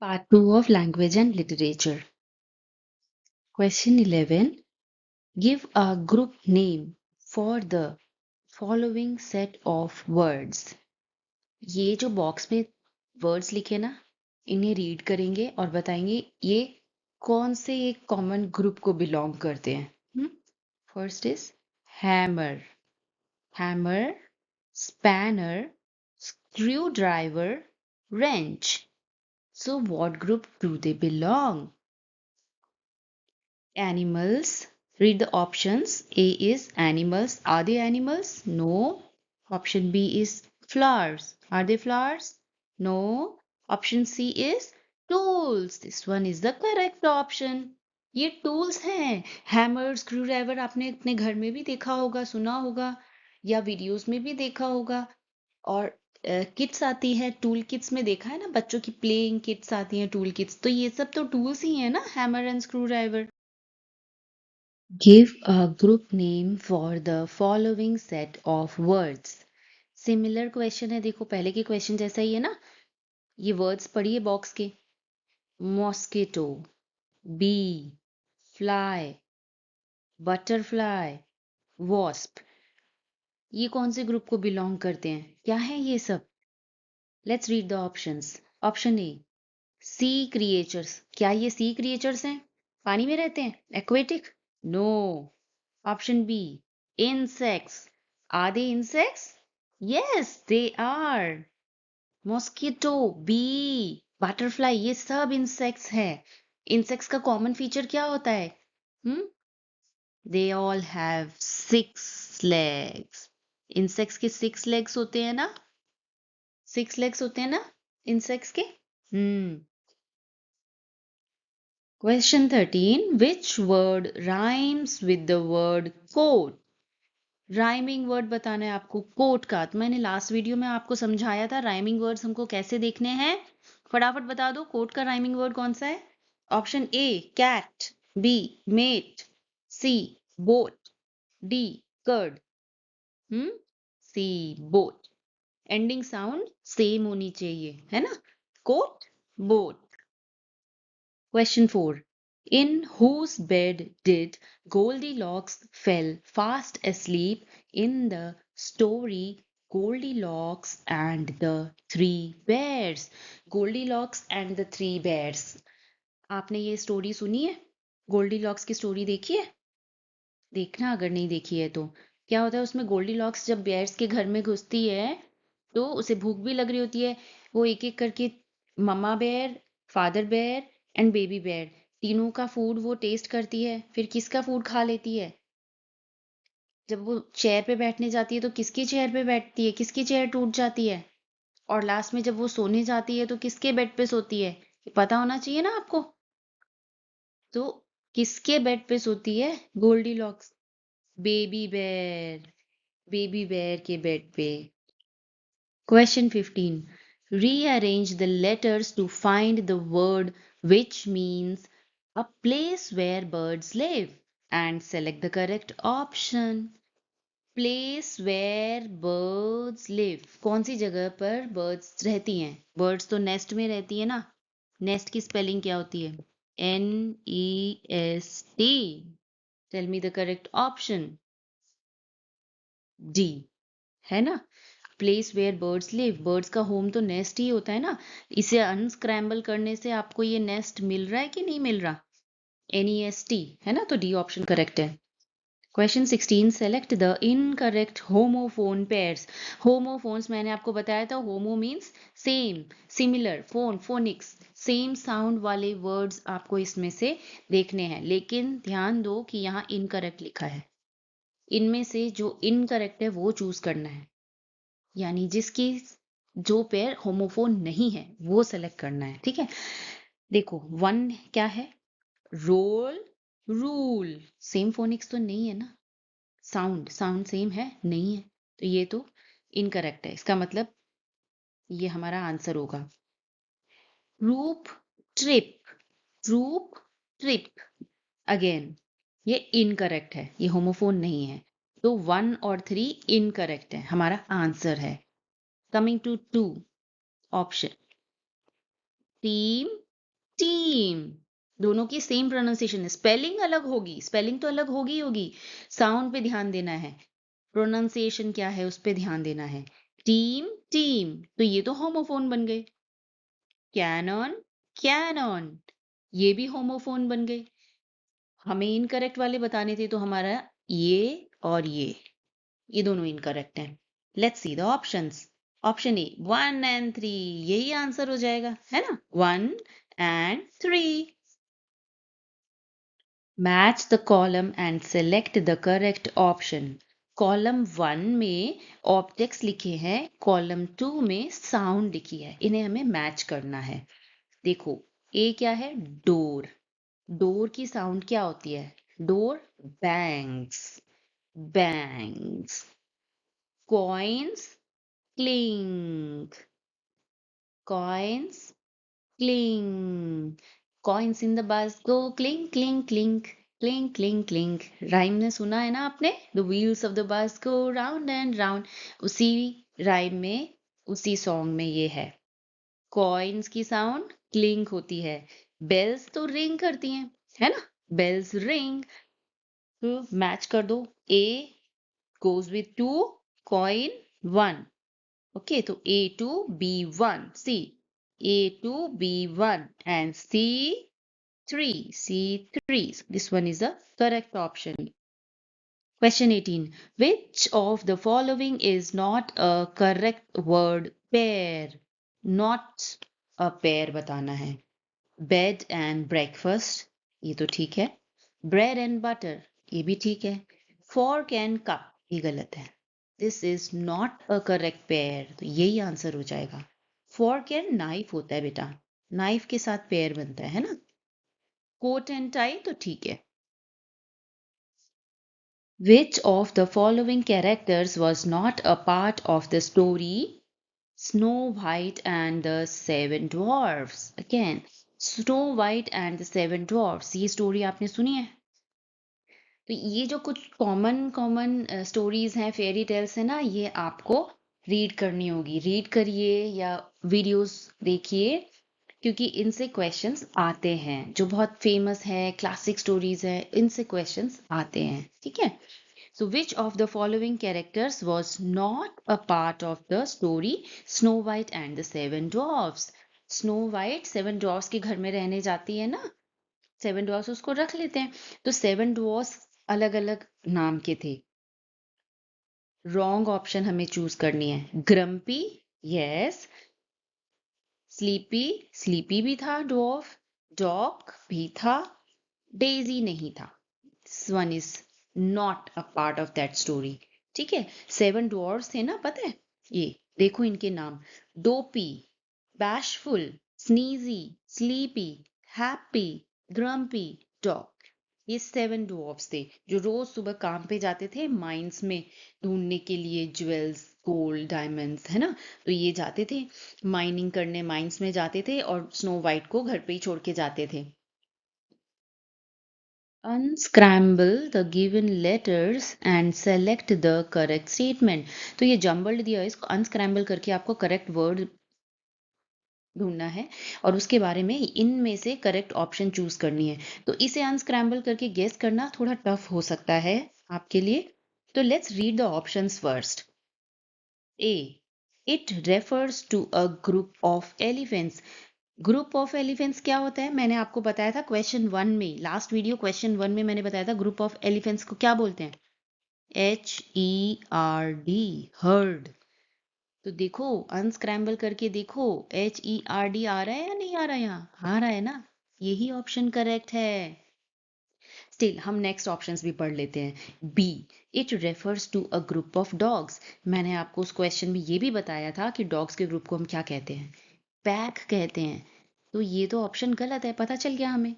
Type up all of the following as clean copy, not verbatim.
Part 2 of Language and Literature. Question 11. Give a group name for the following set of words. ये जो box में words लिखे ना, इन्हें रीड करेंगे और बताएंगे ये कौन से एक कॉमन ग्रुप को बिलोंग करते हैं. First is hammer, hammer, spanner, screw driver, wrench. So what group do they belong? Animals. Read the options. A is animals. Are they animals? No. Option B is flowers. Are they flowers? No. Option C is tools. This one is the correct option. ये tools हैं. Hammer, screw driver आपने अपने घर में भी देखा होगा, सुना होगा या वीडियोस में भी देखा होगा. और किट्स आती है, टूल किट्स में देखा है ना, बच्चों की प्लेइंग किट्स आती हैं, टूल किट्स. तो ये सब तो टूल्स ही हैं ना, hammer and screw driver. Give a group name for the following set of words. Similar question है, देखो पहले के क्वेश्चन जैसा ही है ना. ये वर्ड्स पढ़िए बॉक्स के. Mosquito, bee, fly, butterfly, wasp. ये कौन से ग्रुप को बिलोंग करते हैं, क्या है ये सब? Let's read the options. Option A, sea creatures. क्या ये सी क्रिएचर्स हैं, पानी में रहते हैं, aquatic? No. Option B, insects. Are they insects? Yes, they are. Mosquito, bee, butterfly, ये सब insects हैं. Insects का common feature क्या होता है? Hmm? They all have 6 legs. Insects के 6 legs होते हैं ना? 6 legs होते हैं ना insects के? Question 13. Which word rhymes with the word coat? Rhyming word बताना है आपको कोट का. तो मैंने लास्ट वीडियो में आपको समझाया था राइमिंग वर्ड्स हमको कैसे देखने हैं. फटाफट बता दो कोट का राइमिंग वर्ड कौन सा है. Option A cat, B mate, C boat, D curd. C boat. Ending sound same होनी चाहिए, है ना. Coat, boat. Question 4. In whose bed did Goldilocks fell fast asleep in the story Goldilocks and the Three Bears? Goldilocks and the Three Bears. आपने ये story सुनी है? Goldilocks की story देखी है? देखना अगर नहीं देखी है तो. क्या होता है उसमें, गोल्डीलॉक्स जब बेयर्स के घर में घुसती है तो उसे भूख भी लग रही होती है. वो एक एक करके mama bear, father bear and baby bear, तीनों का फूड वो टेस्ट करती है. फिर किसका फूड खा लेती है? जब वो चेयर पे बैठने जाती है तो किसकी चेयर पे बैठती है, किसकी चेयर टूट जाती है? और लास्ट में जब वो सोने जाती है तो किसके बेड पे सोती है? ये पता होना चाहिए ना आपको. तो किसके बेड पे सोती है Goldilocks? Baby bear, baby bear के बेड पे. Question 15. Rearrange the letters to find the word which means a place where birds live and select the correct option. Place where birds live. कौन सी जगह पर birds रहती हैं? Birds तो nest में रहती है ना. Nest की spelling क्या होती है? N-E-S-T. Tell me the correct option. D. है ना. Place where birds live, birds का होम तो नेस्ट ही होता है ना. इसे अनस्क्रैम्बल करने से आपको ये नेस्ट मिल रहा है कि नहीं मिल रहा? NEST है ना. तो डी ऑप्शन करेक्ट है. Question 16. Select the incorrect homophone pairs. Homophones मैंने आपको बताया था. होमो means same, similar, phone phoenix, same sound वाले वर्ड्स आपको इसमें से देखने हैं. लेकिन ध्यान दो कि यहाँ इनकरेक्ट लिखा है. इनमें से जो इनकरेक्ट है वो चूज करना है. यानी जिसकी जो पेयर होमोफोन नहीं है वो सेलेक्ट करना है. ठीक है. देखो 1 क्या है? Role, rule. सेम फोनिक्स तो नहीं है ना. साउंड साउंड सेम है नहीं है. तो ये तो इनकरेक्ट है. इसका मतलब ये हमारा आंसर होगा. रूप, ट्रिप, रूप, ट्रिप. अगेन ये इनकरेक्ट है, ये होमोफोन नहीं है. तो 1 और 3 इनकरेक्ट है, हमारा आंसर है. Coming to 2 option. Team, team. दोनों की सेम प्रोनाउंसिएशन है, स्पेलिंग अलग होगी, स्पेलिंग तो अलग होगी होगी, साउंड पे ध्यान देना है, प्रोनाउंसिएशन क्या है उस पे ध्यान देना है। टीम टीम, तो ये तो होमोफोन बन गए। कैनन कैनन, ये भी होमोफोन बन गए। हमें इनकरेक्ट वाले बताने थे, तो हमारा ये और ये दोनों इनकरेक्ट हैं। Let's see the options. Option A 1 and 3, यही आंसर हो जाएगा, है ना, 1 and 3। Match the column and select the correct option. Column 1 में ऑब्जेक्ट्स लिखे हैं, कॉलम 2 में साउंड लिखी है, इन्हें हमें मैच करना है। देखो, ए क्या है, डोर। डोर की साउंड क्या होती है, door bangs, bangs. Coins clink, coins clink. Coins in the bus go clink clink clink, clink clink clink. Rhyme ने सुना है ना आपने, the wheels of the bus go round and round. उसी राइम में, उसी सॉन्ग में ये है। कॉइन्स की साउंड क्लिंक होती है, बेल्स तो रिंग करती हैं, है ना, बेल्स रिंग। तो मैच कर दो, ए goes with 2, coin 1। Okay, so A2 B1, C A2 B1 and C3, C3, so this one is the correct option. Question 18, which of the following is not a correct word pair? Not a pair बताना है। Bed and breakfast, ये तो ठीक है। Bread and butter, ये भी ठीक है। Fork and cup, ये गलत है। This is not a correct pair, तो यही आंसर हो जाएगा। Fork and knife होता है बेटा, नाइफ के साथ पेयर बनता है ना। Coat and tie तो ठीक है। Which of the following characters was not a part of the story Snow White and the Seven Dwarfs? Again, Snow White and the Seven Dwarfs, ये स्टोरी आपने सुनी है? तो ये जो कुछ कॉमन कॉमन स्टोरीज हैं, फेयरी टेल्स है ना, ये आपको रीड करनी होगी। रीड करिए या वीडियोस देखिए, क्योंकि इनसे क्वेश्चंस आते हैं, जो बहुत फेमस है, क्लासिक स्टोरीज है, इनसे क्वेश्चंस आते हैं, ठीक है। So, which of the following characters was not a part of the story Snow White and the Seven Dwarfs? Snow White seven dwarfs के घर में रहने जाती है ना, सेवन ड्वार्फ्स उसको रख लेते हैं, तो सेवन ड्वार्फ्स अलग अलग नाम के थे। रॉन्ग ऑप्शन हमें चूज करनी है। Grumpy, yes. स्लीपी, स्लीपी भी था ड्वार्फ। डॉग भी था। डेजी नहीं था। This one is not a part of that story, ठीक है। सेवन ड्वार्फ्स थे ना, पता है, ये देखो इनके नाम, Dopey, Bashful, Sneezy, Sleepy, Happy, Grumpy, Doc. ये सेवन ड्वार्फ्स थे, जो रोज सुबह काम पे जाते थे माइंस में ढूंढने के लिए ज्वेल्स, गोल्ड, डायमंड्स, है ना। तो ये जाते थे माइनिंग करने, माइंस में जाते थे, और स्नो वाइट को घर पे ही छोड़ के जाते थे। Unscramble the given letters and select the correct statement। तो ये जम्बल्ड दिया है, इसको अनस्क्रैम्बल करके आपको करेक्ट वर्ड ढूंढना है, और उसके बारे में इनमें से करेक्ट ऑप्शन चूज करनी है। तो इसे अनस्क्रैम्बल करके गेस करना थोड़ा टफ हो सकता है आपके लिए। तो let's read the options first. A, it refers to a group of elephants. Group of elephants क्या होता है, मैंने आपको बताया था क्वेश्चन 1 में, लास्ट वीडियो क्वेश्चन 1 में मैंने बताया था ग्रुप ऑफ एलिफेंट्स को क्या बोलते हैं, HERD, हर्ड। तो देखो, अनस्क्रैम्बल करके देखो, HERD आ रहा है या नहीं आ रहा है, यहाँ आ रहा है ना, यही ऑप्शन करेक्ट है। स्टिल हम नेक्स्ट ऑप्शंस भी पढ़ लेते हैं। B, it refers to a group of dogs. मैंने आपको उस क्वेश्चन में ये भी बताया था कि डॉग्स के ग्रुप को हम क्या कहते हैं, पैक कहते हैं। तो ये तो ऑप्शन गलत है, पता चल गया हमें।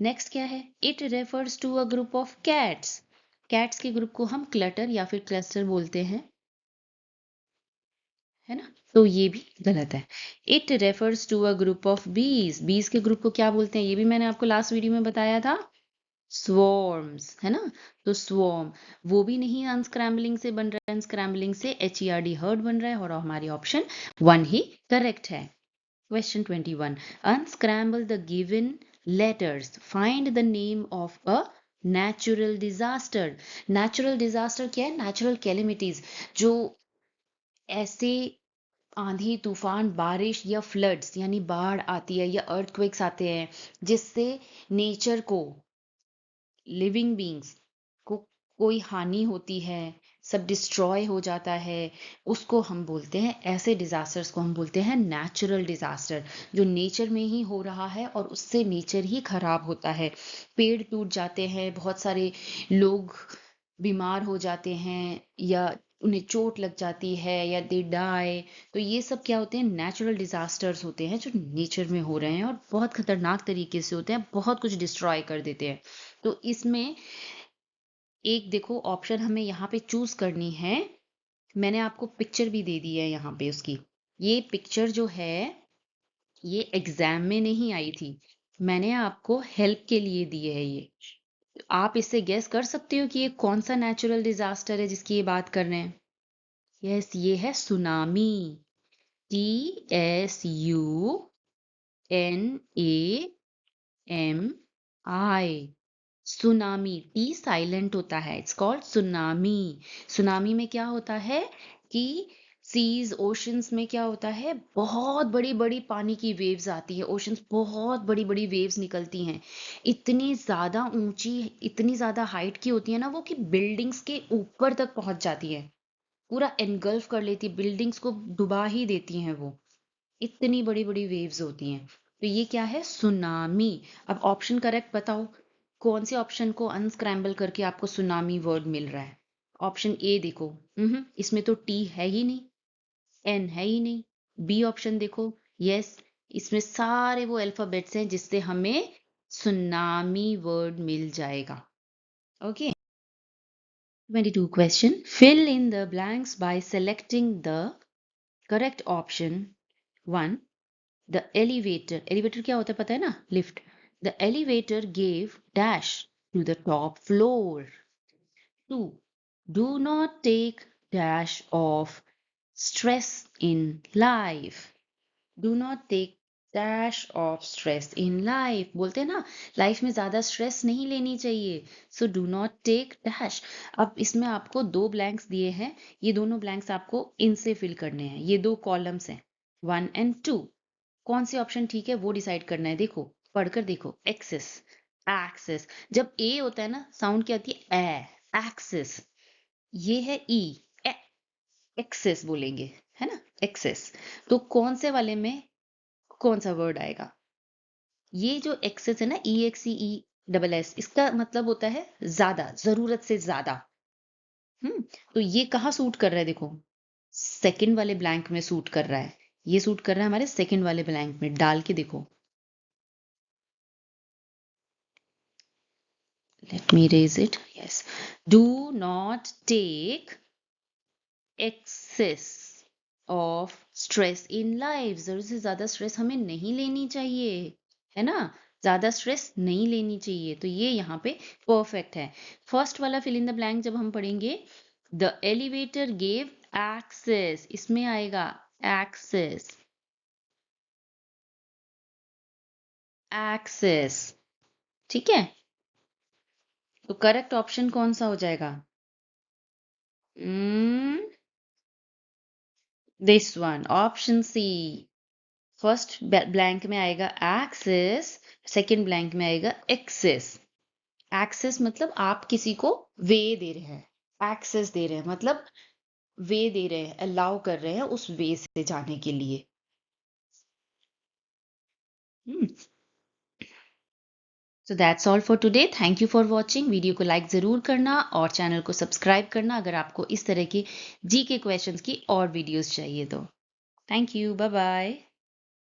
नेक्स्ट क्या है, it refers to a group of cats. Cats के ग्रुप को हम क्लटर या फिर क्लस्टर बोलते हैं, है ना, तो ये भी गलत है। It refers to a group of bees. Bees के ग्रुप को क्या बोलते हैं, ये भी मैंने आपको लास्ट वीडियो में बताया था, स्वॉर्म्स, है ना। तो स्वॉर्म वो भी नहीं अनस्क्रैम्बलिंग से बन रहा है, अनस्क्रैम्बलिंग से HERD, हर्ड बन रहा है, और हमारी ऑप्शन 1 ही करेक्ट है। Question 21. Unscramble the given letters. Find the name of a natural disaster. Natural disaster क्या है? Natural calamities, जो ऐसे आंधी तूफान बारिश या फ्लड्स यानी बाढ़ आती है या अर्थक्वेक्स आते हैं जिससे नेचर को, लिविंग बींग्स को कोई हानि होती है, सब डिस्ट्रॉय हो जाता है, उसको हम बोलते हैं, ऐसे डिजास्टर्स को हम बोलते हैं नेचुरल डिजास्टर, जो नेचर में ही हो रहा है और उससे नेचर ही खराब होता है। पेड़ टूट जाते हैं, बहुत सारे लोग बीमार हो जाते हैं या उन्हें चोट लग जाती है या दे डाई। तो ये सब क्या होते हैं? नेचुरल डिजास्टर्स होते हैं जो नेचर में हो रहे हैं और बहुत खतरनाक तरीके से होते हैं, बहुत कुछ डिस्ट्रॉय कर देते हैं। तो इसमें एक देखो ऑप्शन हमें यहाँ पे चूज करनी है। मैंने आपको पिक्चर भी दे दी है यहाँ पे उसकी। ये पिक्चर जो है ये एग्जाम में नहीं आई थी, मैंने आपको हेल्प के लिए दी है ये। आप इससे गेस कर सकते हो कि ये कौन सा नेचुरल डिजास्टर है जिसकी ये बात कर रहे हैं। यस, ये है tsunami. TSUNAMI। Tsunami, T silent होता है, इट्स कॉल्ड सुनामी। सुनामी में क्या होता है कि सीज, ओशंस में क्या होता है, बहुत बड़ी बड़ी पानी की वेव्स आती है, ओशंस बहुत बड़ी बड़ी वेव्स निकलती हैं, इतनी ज्यादा ऊंची, इतनी ज्यादा हाइट की होती है ना वो, कि बिल्डिंग्स के ऊपर तक पहुंच जाती है, पूरा एनगल्फ कर लेती है, बिल्डिंग्स को डुबा ही देती हैं वो, इतनी बड़ी बड़ी वेव्स होती हैं। तो ये क्या है? सुनामी। अब ऑप्शन करेक्ट बताओ, कौन से ऑप्शन को अनस्क्रैम्बल करके आपको सुनामी वर्ड मिल रहा है? ऑप्शन ए देखो, इसमें तो टी है ही नहीं, एन है ही नहीं। बी ऑप्शन देखो, यस, इसमें सारे वो अल्फाबेट्स हैं जिससे हमें सुनामी वर्ड मिल जाएगा। Okay. 22 question. Fill in the blanks by selecting the correct option. 1. The elevator. Elevator क्या होता है पता है ना? Lift. The elevator gave dash to the top floor. 2. Do not take dash of stress in life. Do not take dash of stress in life. बोलते हैं ना, life में ज्यादा स्ट्रेस नहीं लेनी चाहिए, so do not take dash. अब इसमें आपको दो ब्लैंक्स दिए हैं, ये दोनों ब्लैंक्स आपको इनसे फिल करने हैं, ये दो कॉलम्स हैं 1 and 2। कौन से ऑप्शन ठीक है वो डिसाइड करना है। देखो, पढ़कर देखो, एक्सेस, एक्सेस, जब ए होता है ना साउंड क्या आती है? ए, एक्सेस। ये है ई, एक्सेस बोलेंगे, है ना, एक्सेस। तो कौन से वाले में कौन सा वर्ड आएगा? ये जो एक्सेस है ना, EXESS, इसका मतलब होता है ज्यादा, जरूरत से ज्यादा। तो ये कहाँ सूट कर रहा है? देखो, सेकंड वाले ब्लैंक में सूट कर रहा है, ये सूट कर रहा है हमारे सेकंड वाले ब्लैंक में, डाल के देखो। Let me raise it. Yes, do not take excess of stress in life. जरूरत से ज्यादा स्ट्रेस हमें नहीं लेनी चाहिए, है ना, ज्यादा स्ट्रेस नहीं लेनी चाहिए। तो ये यहाँ पे परफेक्ट है। फर्स्ट वाला फिल इन द ब्लैंक जब हम पढ़ेंगे, द एलिवेटर गेव एक्सेस, इसमें आएगा एक्सेस, एक्सेस, ठीक है। तो करेक्ट ऑप्शन कौन सा हो जाएगा? This one, option C. First blank में आएगा एक्सेस, सेकंड ब्लैंक में आएगा एक्सेस। एक्सेस मतलब आप किसी को वे दे रहे हैं, एक्सेस दे रहे हैं मतलब वे दे रहे हैं, अलाउ कर रहे हैं उस वे से जाने के लिए। So that's all for today. Thank you for watching. Video को लाइक ज़रूर करना और चैनल को सब्सक्राइब करना अगर आपको इस तरह की जी के क्वेश्चंस की और वीडियोस चाहिए तो। Thank you, bye bye.